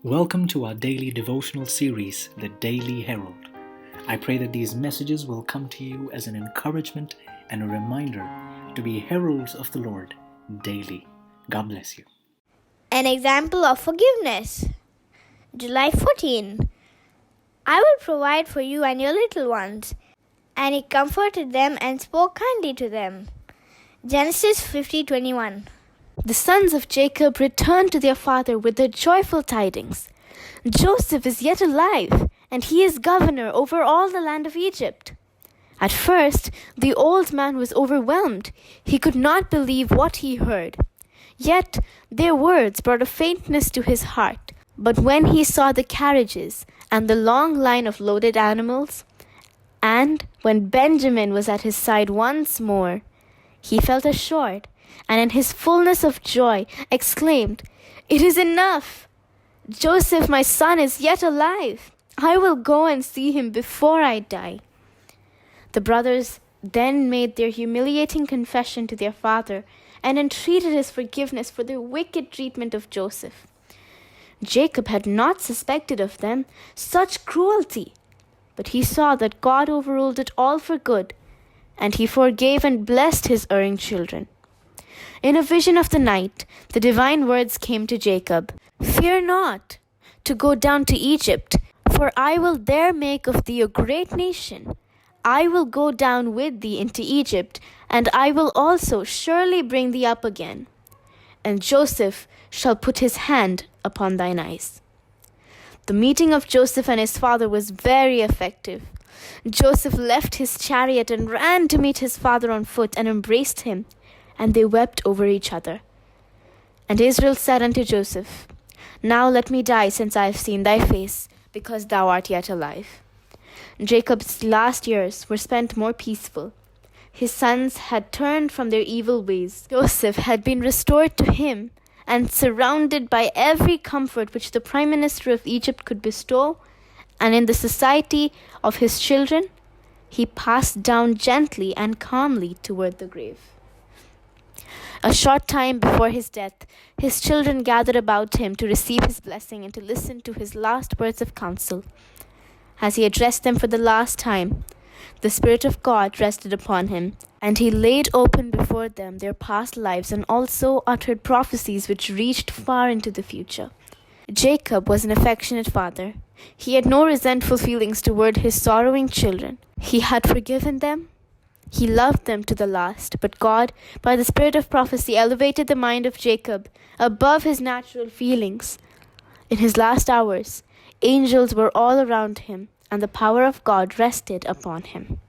Welcome to our daily devotional series, The Daily Herald. I pray that these messages will come to you as an encouragement and a reminder to be heralds of the Lord daily. God bless you. An example of forgiveness. July 14. I will provide for you and your little ones. And he comforted them and spoke kindly to them. Genesis 50:21. The sons of Jacob returned to their father with the joyful tidings. Joseph is yet alive, and he is governor over all the land of Egypt. At first, the old man was overwhelmed. He could not believe what he heard. Yet, their words brought a faintness to his heart. But when he saw the carriages and the long line of loaded animals, and when Benjamin was at his side once more, he felt assured, and in his fullness of joy exclaimed, "It is enough! Joseph, my son, is yet alive. I will go and see him before I die." The brothers then made their humiliating confession to their father and entreated his forgiveness for their wicked treatment of Joseph. Jacob had not suspected of them such cruelty, but he saw that God overruled it all for good, and he forgave and blessed his erring children. In a vision of the night, the divine words came to Jacob, "Fear not to go down to Egypt, for I will there make of thee a great nation. I will go down with thee into Egypt, and I will also surely bring thee up again. And Joseph shall put his hand upon thine eyes." The meeting of Joseph and his father was very effective. Joseph left his chariot and ran to meet his father on foot and embraced him, and they wept over each other. And Israel said unto Joseph, "Now let me die, since I have seen thy face, because thou art yet alive." Jacob's last years were spent more peaceful. His sons had turned from their evil ways. Joseph had been restored to him and surrounded by every comfort which the prime minister of Egypt could bestow, and in the society of his children, he passed down gently and calmly toward the grave. A short time before his death, his children gathered about him to receive his blessing and to listen to his last words of counsel. As he addressed them for the last time, the Spirit of God rested upon him, and he laid open before them their past lives and also uttered prophecies which reached far into the future. Jacob was an affectionate father. He had no resentful feelings toward his sorrowing children. He had forgiven them. He loved them to the last, but God, by the spirit of prophecy, elevated the mind of Jacob above his natural feelings. In his last hours, angels were all around him, and the power of God rested upon him.